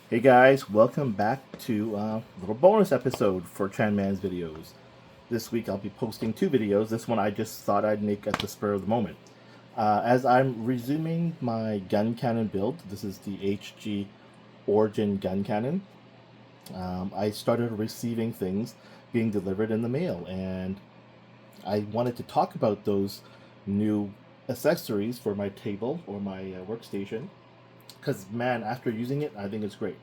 Hey guys, welcome back to a little bonus episode for Chan Man's videos. This week I'll be posting two videos. This one I just thought I'd make at the spur of the moment. As I'm resuming my gun cannon build, this is the HG Origin gun cannon. I started receiving things being delivered in the mail, and I wanted to talk about those new accessories for my table or my workstation. Because man, after using it, I think it's great.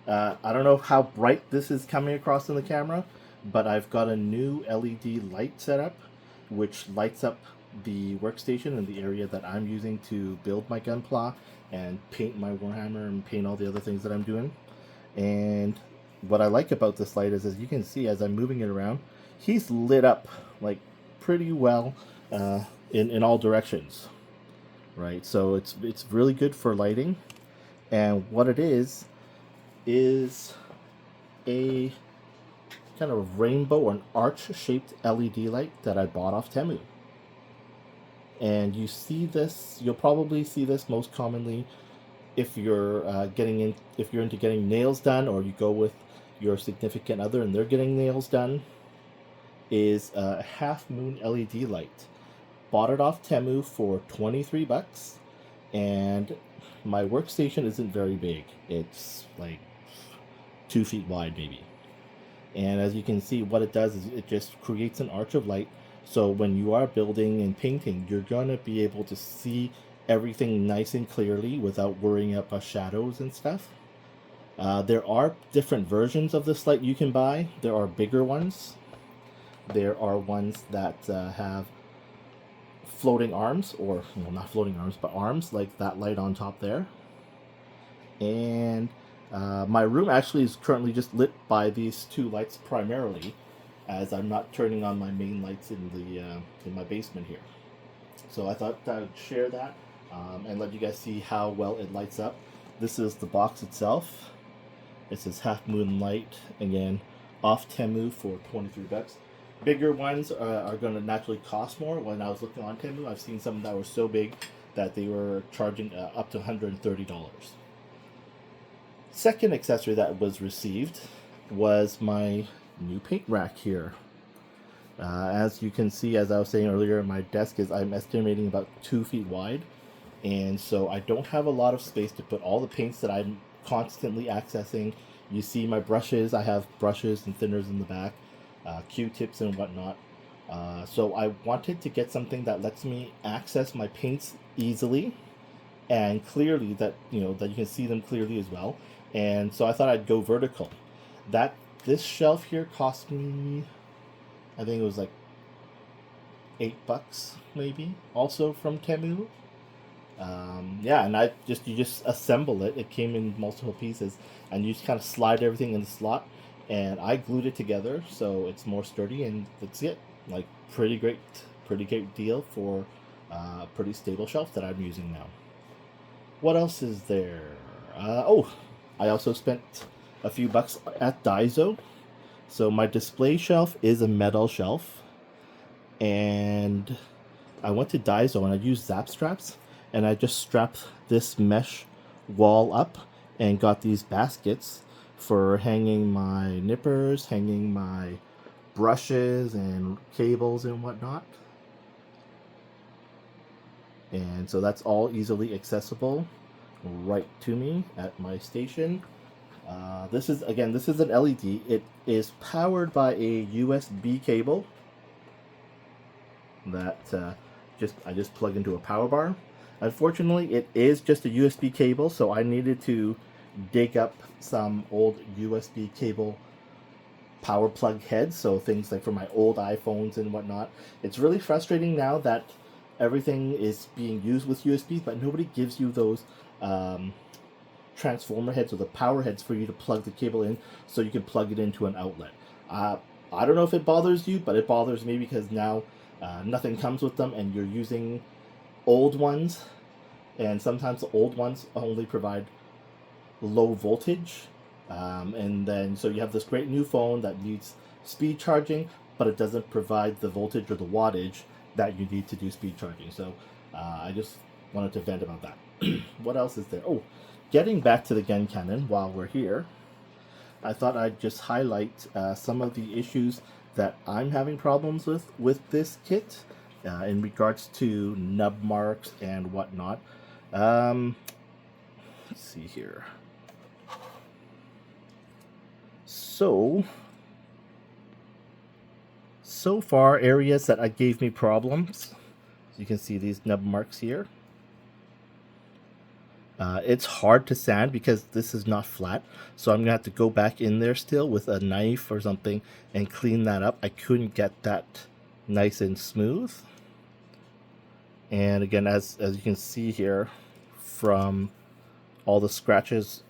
I don't know how bright this is coming across in the camera, but I've got a new LED light setup, which lights up the workstation and the area that I'm using to build my gunpla and paint my Warhammer and paint all the other things that I'm doing. And what I like about this light is, as you can see, as I'm moving it around, he's lit up like pretty well in all directions, right? So it's really good for lighting. And what it is a kind of rainbow or an arch shaped LED light that I bought off Temu. And you see this, you'll probably see this most commonly if you're if you're into getting nails done, or you go with your significant other and they're getting nails done. Is a half moon LED light. Bought it off Temu for 23 bucks, and my workstation isn't very big. It's like 2 feet wide, maybe. And as you can see, what it does is it just creates an arch of light. So when you are building and painting, you're going to be able to see everything nice and clearly without worrying about shadows and stuff. There are different versions of this light you can buy. There are bigger ones. There are ones that have floating arms, or well, not floating arms, but arms like that light on top there. And my room actually is currently just lit by these two lights primarily, as I'm not turning on my main lights in my basement here. So I thought I would share that and let you guys see how well it lights up. This is the box itself. It says Half Moon Light, again, off Temu for 23 bucks. Bigger ones are going to naturally cost more. When I was looking on Temu, I've seen some that were so big that they were charging up to $130. Second accessory that was received was my new paint rack here. As you can see, as I was saying earlier, my desk is, I'm estimating, about 2 feet wide. And so I don't have a lot of space to put all the paints that I'm constantly accessing. You see my brushes, I have brushes and thinners in the back, Q-tips and whatnot. So I wanted to get something that lets me access my paints easily and clearly, that that you can see them clearly as well. And so I thought I'd go vertical. That This shelf here cost me, I think it was like $8 maybe, also from Temu. Yeah, and you just assemble it. It came in multiple pieces, and you just kind of slide everything in the slot. And I glued it together so it's more sturdy, and that's it. Like pretty great deal for a pretty stable shelf that I'm using now. What else is there? I also spent a few bucks at Daiso. So my display shelf is a metal shelf, and I went to Daiso and I used Zap straps, and I just strapped this mesh wall up and got these baskets for hanging my nippers, hanging my brushes and cables and whatnot. And so that's all easily accessible right to me at my station. This is an LED. It is powered by a USB cable that I just plug into a power bar. Unfortunately, it is just a USB cable, so I needed to dig up some old USB cable power plug heads, so things like for my old iPhones and whatnot. It's really frustrating now that everything is being used with USB, but nobody gives you those transformer heads or the power heads for you to plug the cable in, so you can plug it into an outlet. I don't know if it bothers you, but it bothers me because now nothing comes with them, and you're using old ones, and sometimes the old ones only provide low voltage. And then so you have this great new phone that needs speed charging, but it doesn't provide the voltage or the wattage that you need to do speed charging. So I just wanted to vent about that. What else is there? Oh, getting back to the gun cannon while we're here, I thought I'd just highlight some of the issues that I'm having problems with this kit in regards to nub marks and whatnot. Let's see here. So far, areas that gave me problems. You can see these nub marks here. It's hard to sand because this is not flat, so I'm gonna have to go back in there still with a knife or something and clean that up. I couldn't get that nice and smooth. And again, as you can see here from all the scratches,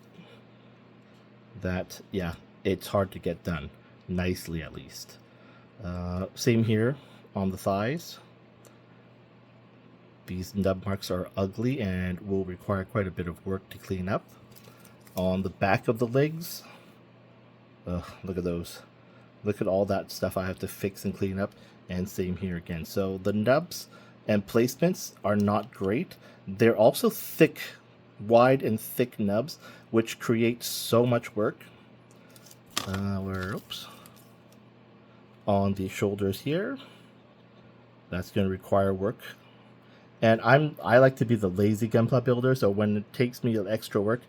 that, yeah, it's hard to get done nicely, at least. Same here on the thighs. These nub marks are ugly and will require quite a bit of work to clean up. On the back of the legs, look at those. Look at all that stuff I have to fix and clean up, and same here again. So the nubs and placements are not great. They're also thick, wide and thick nubs, which create so much work. Oops. On the shoulders here, that's going to require work. And I like to be the lazy Gunpla builder, so when it takes me extra work,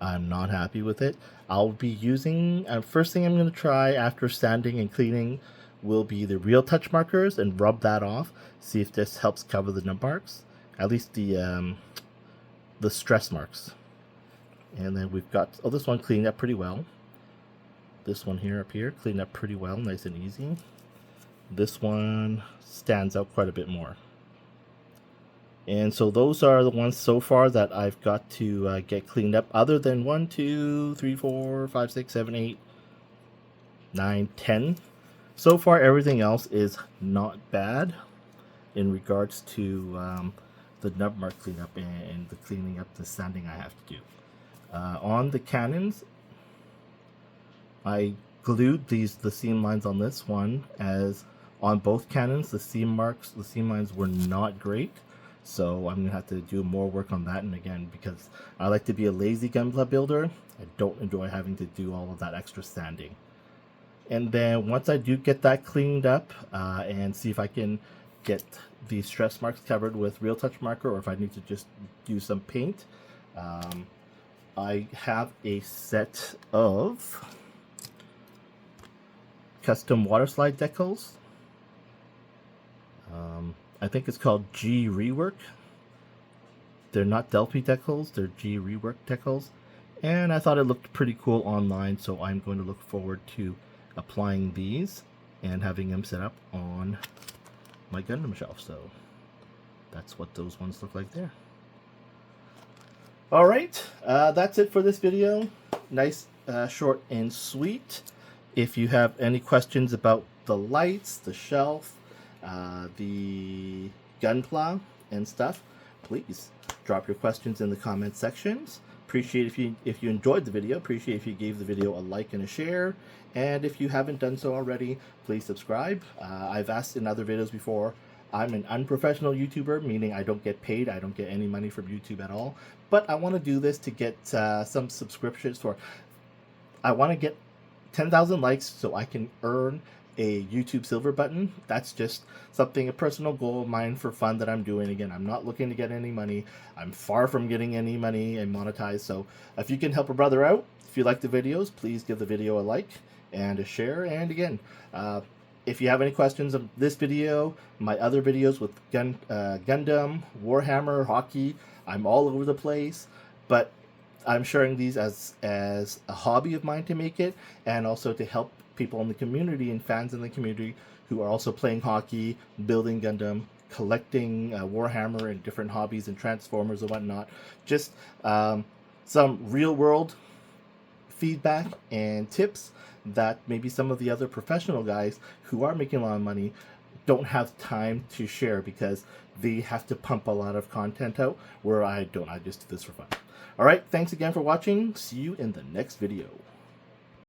I'm not happy with it. I'll be using, first thing I'm going to try after sanding and cleaning will be the Real Touch markers and rub that off. See if this helps cover the nub marks, at least the stress marks. And then we've got, this one cleaned up pretty well. This one here up here cleaned up pretty well, nice and easy. This one stands out quite a bit more. And so those are the ones so far that I've got to get cleaned up, other than 1, 2, 3, 4, 5, 6, 7, 8, 9, 10. So far, everything else is not bad in regards to the nub mark cleanup and the cleaning up, the sanding I have to do. On the cannons, I glued the seam lines on this one, as on both cannons, the seam lines were not great. So I'm going to have to do more work on that. And again, because I like to be a lazy Gunpla builder, I don't enjoy having to do all of that extra sanding. And then once I do get that cleaned up and see if I can get the stress marks covered with Real Touch marker, or if I need to just do some paint, I have a set of custom water slide decals. I think it's called G Rework. They're not Delphi decals, they're G Rework decals. And I thought it looked pretty cool online, so I'm going to look forward to applying these and having them set up on my Gundam shelf. So that's what those ones look like there. Alright, that's it for this video. Nice, short and sweet. If you have any questions about the lights, the shelf, the Gunpla and stuff, please drop your questions in the comment sections. Appreciate if you enjoyed the video. Appreciate if you gave the video a like and a share. And if you haven't done so already, please subscribe. I've asked in other videos before, I'm an unprofessional YouTuber, meaning I don't get paid. I don't get any money from YouTube at all. But I want to do this to get some subscriptions I want to get 10,000 likes so I can earn a YouTube silver button. That's just a personal goal of mine for fun that I'm doing. Again, I'm not looking to get any money. I'm far from getting any money and monetized. So if you can help a brother out, if you like the videos, please give the video a like and a share. And again, if you have any questions of this video, my other videos with Gundam, Warhammer, hockey, I'm all over the place, but I'm sharing these as a hobby of mine to make it, and also to help people in the community and fans in the community who are also playing hockey, building Gundam, collecting Warhammer and different hobbies and Transformers and whatnot. Just some real world feedback and tips that maybe some of the other professional guys who are making a lot of money don't have time to share because they have to pump a lot of content out, where I don't. I just do this for fun. Alright, thanks again for watching. See you in the next video.